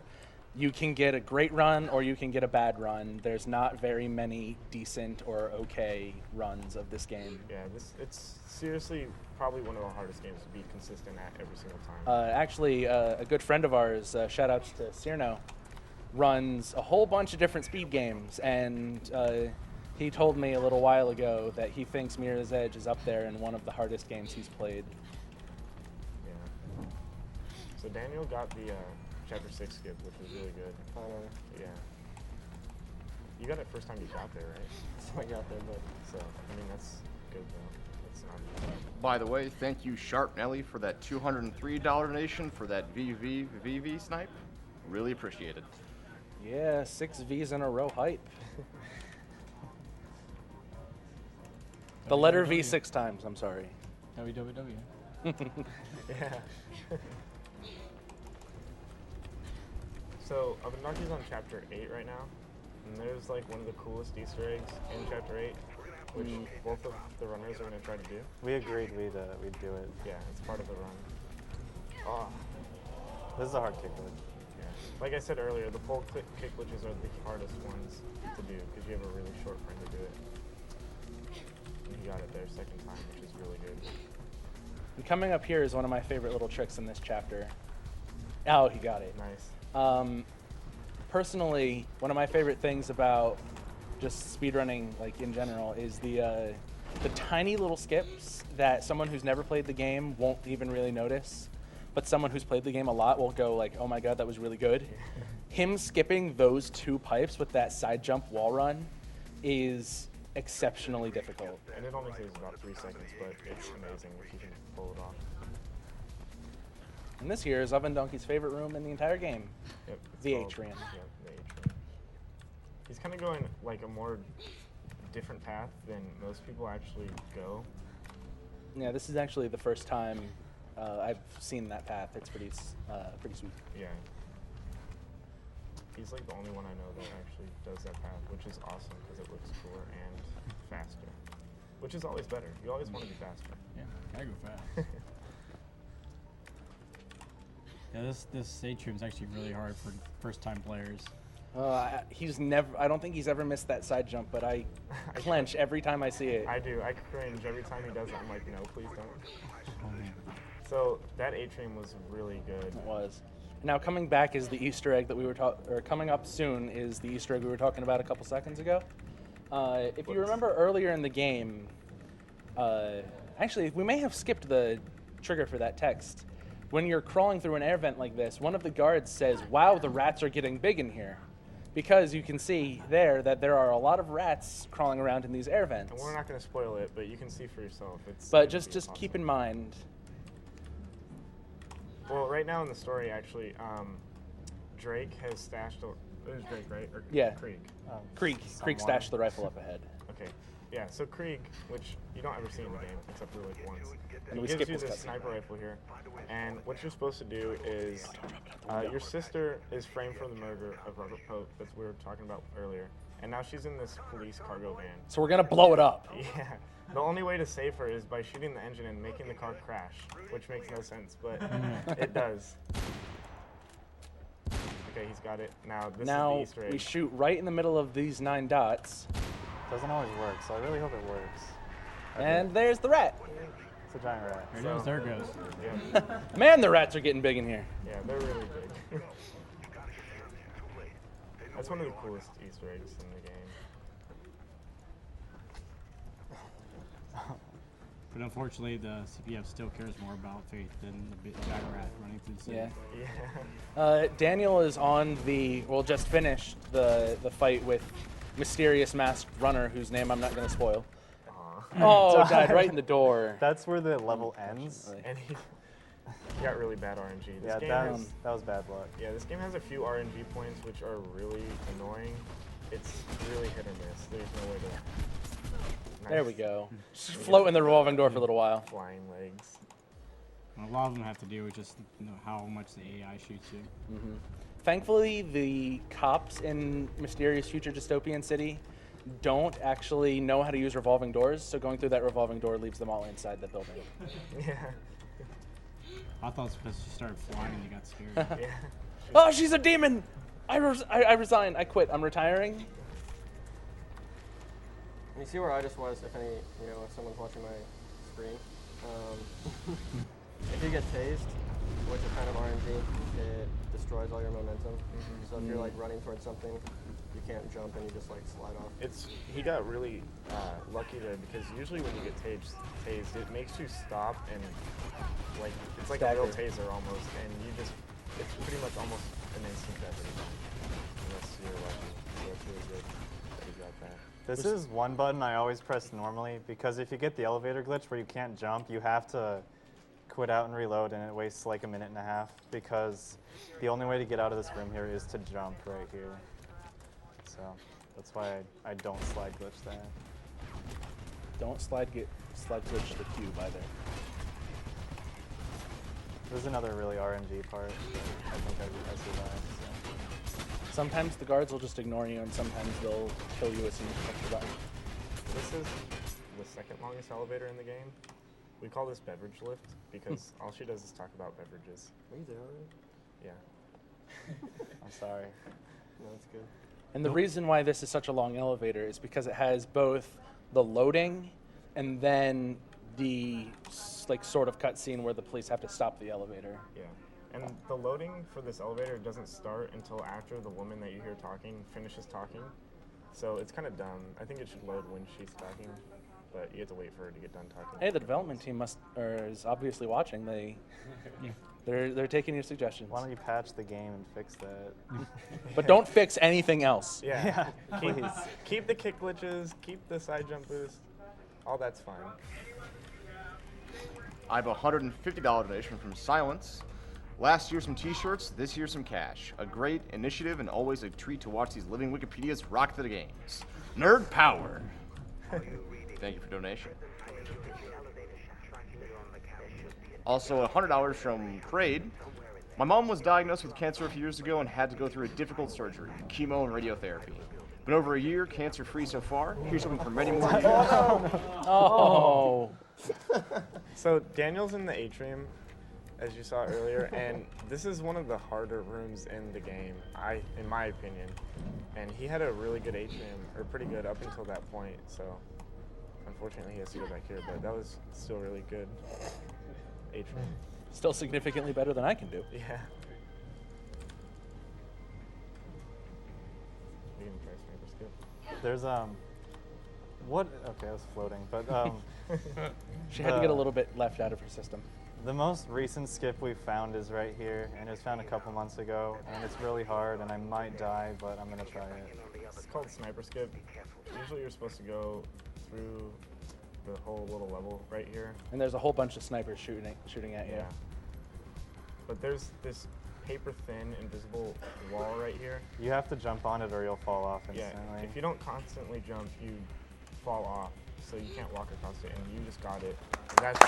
you can get a great run or you can get a bad run. There's not very many decent or okay runs of this game. Yeah, it's seriously probably one of the hardest games to be consistent at every single time. Actually, a good friend of ours, shout outs to Cyrno, runs a whole bunch of different speed games, and he told me a little while ago that he thinks Mirror's Edge is up there in one of the hardest games he's played. Yeah. So Daniel got the chapter 6 skip, which was really good. Finally. Yeah. You got it first time you got there, right? So I got there, but So, I mean, that's good, though. That's not bad. By the way, thank you, Sharp Nelly, for that $203 donation for that VV snipe. Really appreciate it. Yeah, 6 V's in a row hype. The letter V 6 times, I'm sorry. www. Yeah. So, OvenDonkey's on chapter 8 right now, and there's like one of the coolest Easter eggs in chapter 8, which both of the runners are going to try to do. We agreed we'd do it. Yeah, it's part of the run. Oh, This is a hard kick glitch. yeah. Like I said earlier, the pole kick glitches are the hardest ones to do because you have a really short frame to do it. And he got it there second time, which is really good. And coming up here is one of my favorite little tricks in this chapter. Oh, he got it. Nice. Personally, one of my favorite things about just speedrunning, like in general, is the tiny little skips that someone who's never played the game won't even really notice, but someone who's played the game a lot will go like, "Oh my god, that was really good." Him skipping those 2 pipes with that side jump wall run is exceptionally difficult. And it only takes about 3 seconds, but it's amazing if you can pull it off. And this here is OvenDonkey's favorite room in the entire game. Yep, it's The called- atrium. Yep, the atrium. He's kind of going like a more different path than most people actually go. Yeah, this is actually the first time I've seen that path. It's pretty sweet. Yeah. He's like the only one I know that actually does that path, which is awesome because it looks cooler and faster, which is always better. You always want to be faster. Yeah, gotta go fast. Yeah, this atrium's actually really hard for first-time players. I don't think he's ever missed that side jump, but I clench every time I see it. I do. I cringe every time he does it. I'm like, no, please don't. Oh, man. So that atrium was really good. It was. Now coming back is the Easter egg that we were coming up soon is the Easter egg we were talking about a couple seconds ago. If you remember earlier in the game, actually we may have skipped the trigger for that text. When you're crawling through an air vent like this, one of the guards says, "Wow, the rats are getting big in here." Because you can see there that there are a lot of rats crawling around in these air vents. And we're not going to spoil it, but you can see for yourself. But just keep in mind. Well, right now in the story, actually, Drake has stashed. It was Drake, right? Or Yeah. Krieg. Krieg stashed the rifle up ahead. Okay. Yeah. So Krieg, which you don't ever see in the game except for like once, And he we gives skip you this this cutscene. sniper rifle here, and what you're supposed to do is, your sister is framed for the murder of Robert Pope, that we were talking about earlier, and now she's in this police cargo van. So we're gonna blow it up. Yeah. The only way to save her is by shooting the engine and making the car crash, which makes no sense, but it does. Okay, he's got it. Now this is the Easter egg. We shoot right in the middle of these 9 dots, Doesn't always work, so I really hope it works. and there's the rat. It's a giant rat. There it goes, there it goes. Yeah, Man, the rats are getting big in here. yeah, they're really big. That's one of the coolest Easter eggs in the game. But unfortunately, the CPF still cares more about Faith than the giant rat running through the city. Yeah. Yeah. Ddaanniieell is on just finished the fight with mysterious masked runner whose name I'm not going to spoil. Oh, died right in the door. That's where the level ends. And he got really bad RNG. This Yeah, game that has, was bad luck. yeah, this game has a few RNG points which are really annoying. It's really hit or miss. There's no way to. There we go. Just float in the revolving door for a little while. Flying legs. And a lot of them have to do with just how much the AI shoots you. Thankfully, the cops in Mysterious Future Dystopian City don't actually know how to use revolving doors, so going through that revolving door leaves them all inside the building. Yeah. I thought because she started flying and you got scared. Yeah. Oh, she's a demon! I resign. I quit. I'm retiring. You see where I just was, if someone's watching my screen. If you get tased, which is kind of RNG, it destroys all your momentum. So if you're like running towards something, you can't jump and you just like slide off. He got really lucky there because usually when you get tased, it makes you stop and like it's like a real taser almost, and it's pretty much almost an instant death unless you're lucky. So that's really good. about that. This is one button I always press normally because if you get the elevator glitch where you can't jump, you have to quit out and reload, and it wastes like a minute and a half because the only way to get out of this room here is to jump right here. So that's why I don't slide glitch that. Don't slide glitch the cube either. There's another really RNG part that I think I survived. So. Sometimes the guards will just ignore you, and sometimes they'll kill you as soon as you push the button. This is the second longest elevator in the game. We call this beverage lift because all she does is talk about beverages. Are you there already? Yeah. I'm sorry. No, that's good. And the reason why this is such a long elevator is because it has both the loading and then the like sort of cutscene where the police have to stop the elevator. Yeah. And the loading for this elevator doesn't start until after the woman that you hear talking finishes talking. So it's kind of dumb. I think it should load when she's talking, but you have to wait for her to get done talking. Hey, the development team is obviously watching. They're taking your suggestions. Why don't you patch the game and fix that? But don't fix anything else. Yeah. Keep the kick glitches, keep the side jump boost. All that's fine. I have a $150 donation from Silence. Last year some t-shirts, this year some cash. A great initiative and always a treat to watch these living Wikipedias rock the games. Nerd power. Thank you for donation. Also $100 from Crade. My mom was diagnosed with cancer a few years ago and had to go through a difficult surgery, chemo and radiotherapy. Been over a year, cancer-free so far. Here's hoping for many more years. Oh. So Daniel's in the atrium, as you saw earlier, and this is one of the harder rooms in the game, in my opinion. And he had a really good atrium, or pretty good up until that point, so unfortunately he has to go back here, but that was still really good atrium. Still significantly better than I can do. Yeah. You can try sniper skill. There's what? Okay, I was floating, but She had to get a little bit left out of her system. The most recent skip we found is right here, and it was found a couple months ago, and it's really hard, and I might die, but I'm gonna try it. It's called sniper skip. Usually you're supposed to go through the whole little level right here. And there's a whole bunch of snipers shooting at you. Yeah. But there's this paper-thin, invisible wall right here. You have to jump on it or you'll fall off Yeah, instantly. if you don't constantly jump, you fall off, so you can't walk across it, and you just got it. And that's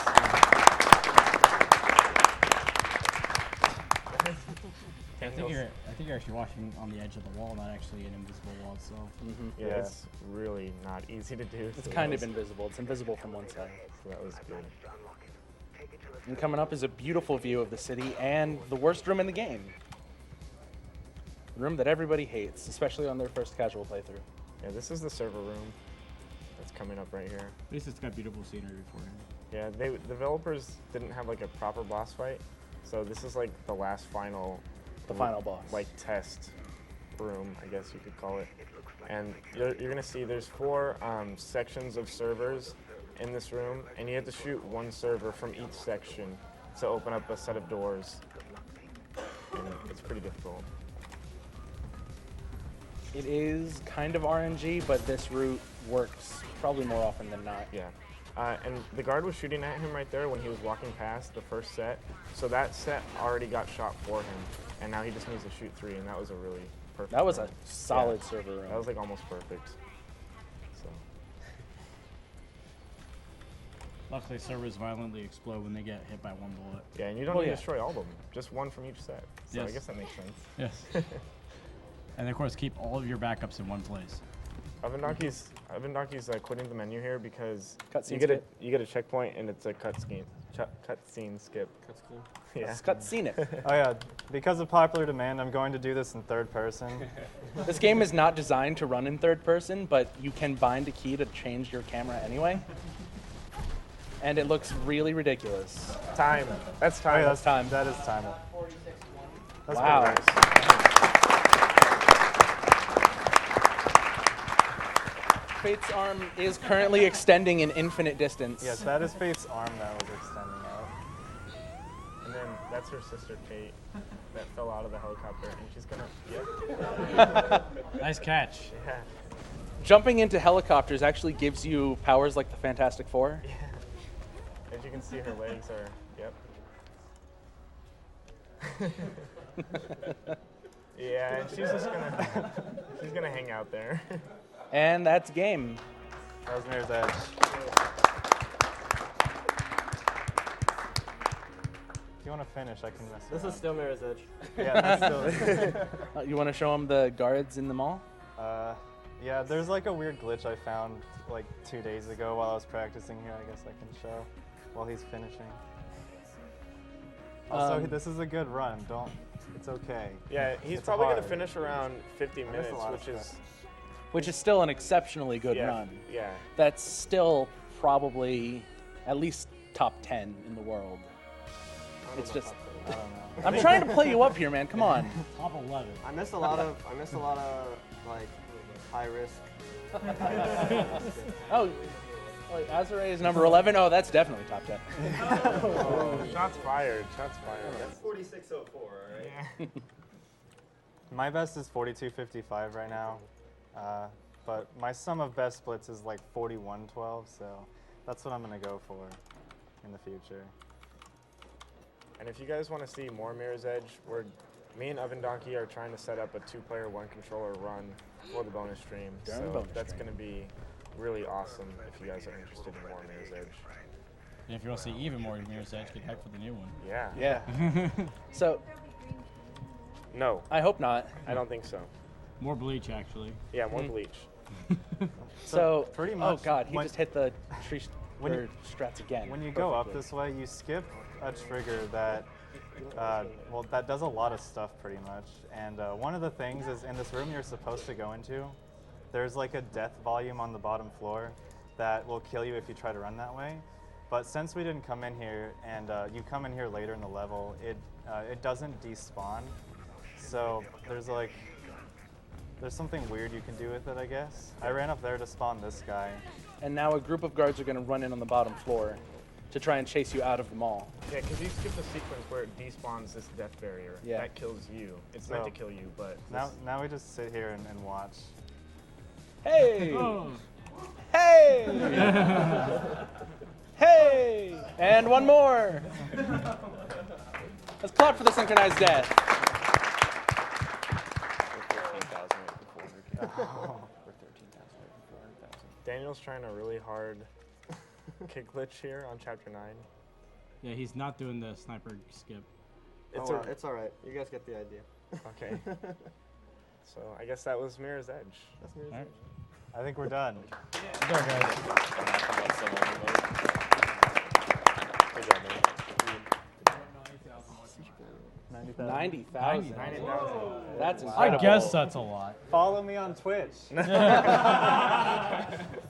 I think you're actually watching on the edge of the wall, not actually an invisible wall itself. yeah, Yeah. it's really not easy to do. It's so kind that of invisible. It's invisible from one side. So that was good. And coming up is a beautiful view of the city and the worst room in the game. A room that everybody hates, especially on their first casual playthrough. Yeah, this is the server room that's coming up right here. At least it's got beautiful scenery beforehand. Yeah, the developers didn't have like a proper boss fight, so this is like the last final, The final boss. like test room, I guess you could call it. And you're gonna see there's 4 sections of servers in this room, and you have to shoot one server from each section to open up a set of doors. And it's pretty difficult. It is kind of RNG, but this route works probably more often than not. Yeah. And the guard was shooting at him right there when he was walking past the first set. So that set already got shot for him, and now he just needs to shoot 3, and that was a really perfect That was a room. solid server room. That was like almost perfect. So Luckily, servers violently explode when they get hit by one bullet. yeah, and you don't Oh, need yeah. to destroy all of them, just one from each set. So I Yes. guess that makes sense. Yes. And of course, keep all of your backups in one place. OvenDonkey's quitting the menu here because Cutscene you get skip. you get a checkpoint and it's a cutscene skip. Cutscene. Yeah. Cutscene it. Oh yeah, because of popular demand, I'm going to do this in third person. This game is not designed to run in third person, but you can bind a key to change your camera anyway. And it looks really ridiculous. Time. That's Oh time. yeah, That's time. That is time. That's Wow. pretty nice. Fate's arm is currently extending an infinite distance. Yes, that is Fate's arm that was extending out. And then that's her sister Kate that fell out of the helicopter, and she's gonna. Yep. Nice catch. Yeah. jumping into helicopters actually gives you powers like the Fantastic Four. As you can see, her legs are, yep. Yeah, and she's just she's gonna hang out there. And that's game. That was Mirror's Edge. If you want to finish, I can mess This around. is still Mirror's Edge. Yeah, that's still. You want to show them the guards in the mall? Yeah, there's like a weird glitch I found like 2 days ago while I was practicing here. I guess I can show while he's finishing. Also, this is a good run. It's okay. Yeah, he's It's probably hard. gonna finish around 50 minutes, a lot of Which is still an exceptionally good yeah, run. yeah. That's still probably at least top 10 in the world. It's just, I don't know. I'm trying to play you up here, man. Come on. Top 11. I missed a lot of like high risk. Oh, Azure is number 11. Oh, that's definitely top 10. Oh, shots fired. Shots fired. That's 4604, all right? My best is 42.55 right now, but my sum of best splits is like 41.12, so that's what I'm gonna go for in the future. And if you guys want to see more Mirror's Edge, me and OvenDonkey are trying to set up a 2-player, 1-controller run for the bonus stream. So that's going to be really awesome if you guys are interested in more Mirror's Edge. And if you want to see even more Mirror's Edge, get hyped for the new one. Yeah. Yeah. So, No, I hope not. I don't think so. More Bleach, actually. Yeah, more Bleach. So, pretty much oh god, he when- just hit the tree when you- strats again. When you go up Perfectly. this way, you skip a trigger that, well, that does a lot of stuff pretty much. And one of the things is in this room you're supposed to go into, there's like a death volume on the bottom floor that will kill you if you try to run that way. But since we didn't come in here and you come in here later in the level, it doesn't despawn. So there's something weird you can do with it, I guess. I ran up there to spawn this guy. And now a group of guards are going to run in on the bottom floor to try and chase you out of the mall. Yeah, because you skip the sequence where it despawns this death barrier. Yeah. That kills you. It's meant to kill you, but Now we just sit here and watch. Hey! Oh. Hey! Hey! And one more! Let's clap for the synchronized death. Daniel's trying a really hard kick glitch here on Chapter 9. Yeah, he's not doing the sniper skip. It's It's all right. You guys get the idea. Okay. So I guess that was Mirror's Edge. That's Mirror's All right. Edge. I think we're done. Go, guys. Good job, man. 90,000. 90,000. That's I incredible. guess that's a lot. Follow me on Twitch. Thank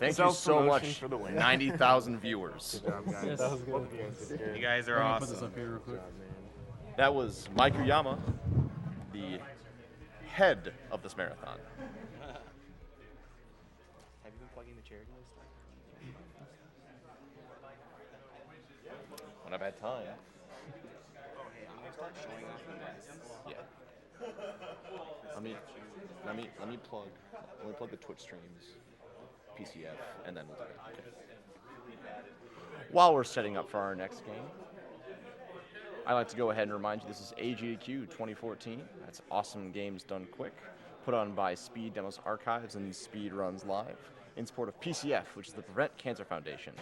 you so Self-promotion much for the win. 90,000 viewers. Good job, guys. That was good. Both of you guys did good. You guys are Put this awesome. up here real quick. That was Mike Uyama, the head of this marathon. Have you been plugging the charity list? When I've had time. Oh, hey, I'm gonna start showing off the lists. Yeah. Let me plug the Twitch streams, PCF, and then we'll do it. While we're setting up for our next game, I'd like to go ahead and remind you this is AGDQ 2014. That's awesome games done quick, put on by Speed Demos Archives and Speed Runs Live in support of PCF, which is the Prevent Cancer Foundation.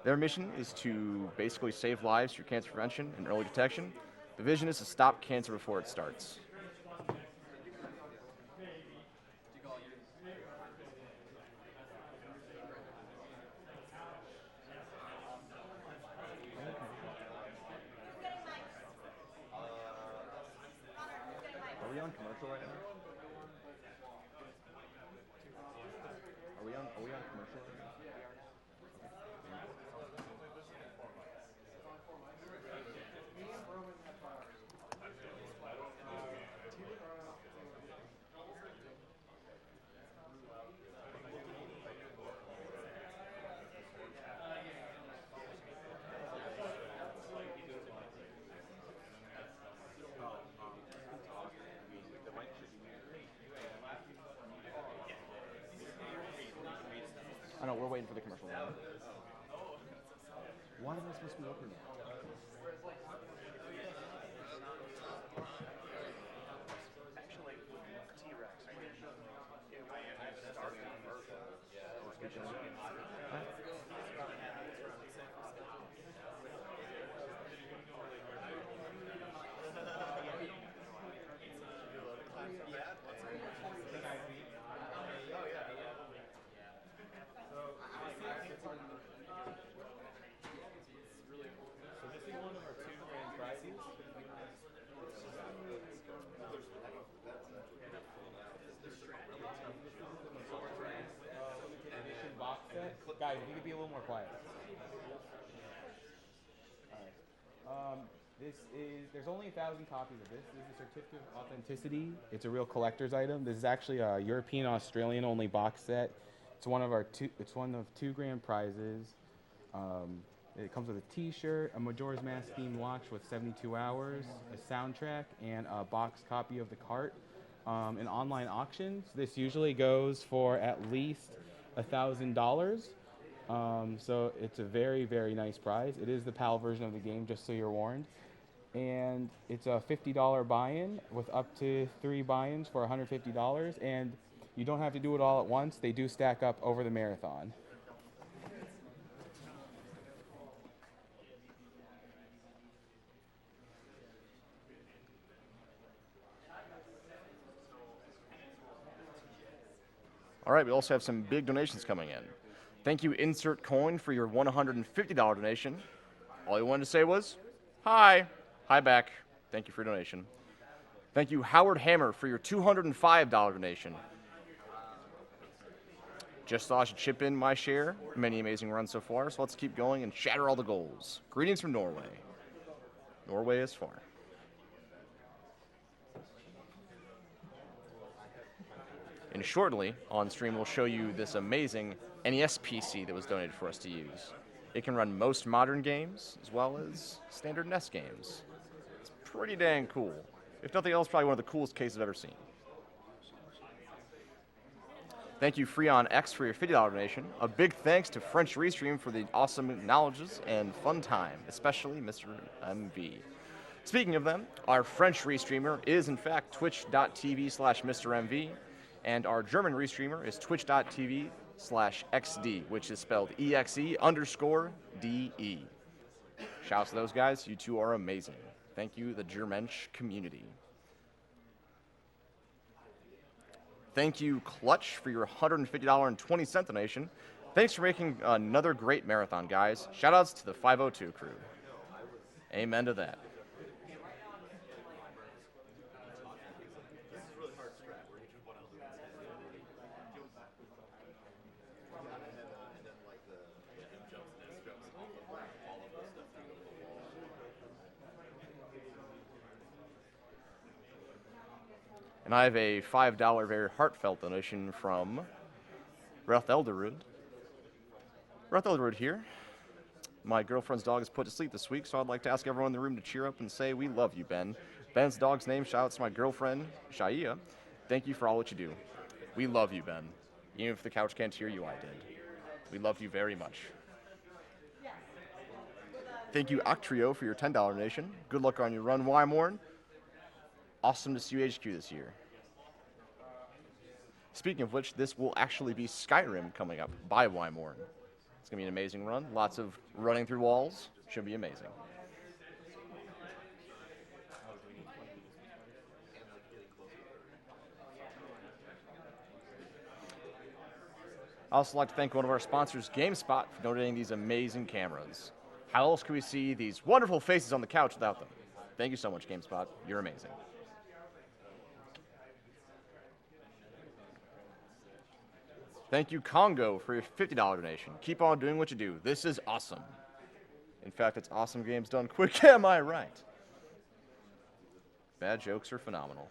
Their mission is to basically save lives through cancer prevention and early detection. The vision is to stop cancer before it starts. Are we on commercial right now? Are we on commercial right now? no, we're waiting for the commercial. Why am I supposed to be opening it? Guys, if you could be a little more quiet. There's only 1,000 copies of this. This is a certificate of authenticity. It's a real collector's item. This is actually a European Australian only box set. It's one of two grand prizes. It comes with a T-shirt, a Majora's Mask themed watch with 72 hours, a soundtrack, and a box copy of the cart. In online auctions, this usually goes for at least $1,000. So it's a very, very nice prize. It is the PAL version of the game, just so you're warned. And it's a $50 buy-in with up to 3 buy-ins for $150. And you don't have to do it all at once. They do stack up over the marathon. All right, we also have some big donations coming in. Thank you, Insert Coin, for your $150 donation. All he wanted to say was, hi. Hi back. Thank you for your donation. Thank you, Howard Hammer, for your $205 donation. Just thought I should chip in my share. Many amazing runs so far, so let's keep going and shatter all the goals. Greetings from Norway. Norway is far. And shortly, on stream, we'll show you this amazing NES PC that was donated for us to use. It can run most modern games, as well as standard NES games. It's pretty dang cool. If nothing else, probably one of the coolest cases I've ever seen. Thank you, Freon X, for your $50 donation. A big thanks to French Restream for the awesome knowledges and fun time, especially Mr. MV. Speaking of them, our French Restreamer is, in fact, twitch.tv/MrMV. And our German restreamer is twitch.tv/XD, which is spelled EXE_DE. Shouts to those guys. You two are amazing. Thank you, the Germensch community. Thank you, Clutch, for your $150.20 donation. Thanks for making another great marathon, guys. Shoutouts to the 502 crew. Amen to that. And I have a $5 very heartfelt donation from Ralph Elderwood. Ralph Elderwood here. My girlfriend's dog is put to sleep this week, so I'd like to ask everyone in the room to cheer up and say, we love you, Ben. Ben's dog's name, shout out to my girlfriend, Shia. Thank you for all that you do. We love you, Ben. Even if the couch can't hear you, I did. We love you very much. Thank you, Octrio, for your $10 donation. Good luck on your run, Wymorn. Awesome to see you HQ this year. Speaking of which, this will actually be Skyrim coming up by Wymorn. It's going to be an amazing run. Lots of running through walls. Should be amazing. I'd also like to thank one of our sponsors, GameSpot, for donating these amazing cameras. How else could we see these wonderful faces on the couch without them? Thank you so much, GameSpot. You're amazing. Thank you, Congo, for your $50 donation. Keep on doing what you do. This is awesome. In fact, it's awesome games done quick. Am I right? Bad jokes are phenomenal.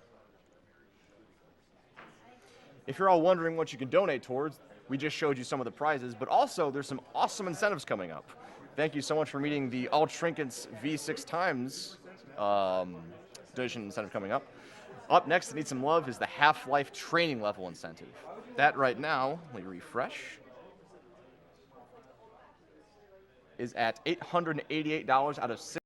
If you're all wondering what you can donate towards, we just showed you some of the prizes, but also there's some awesome incentives coming up. Thank you so much for meeting the All Trinkets V6 times donation incentive coming up. Up next, to need some love, is the Half-Life training level incentive. That right now, let me refresh. is at $888 out of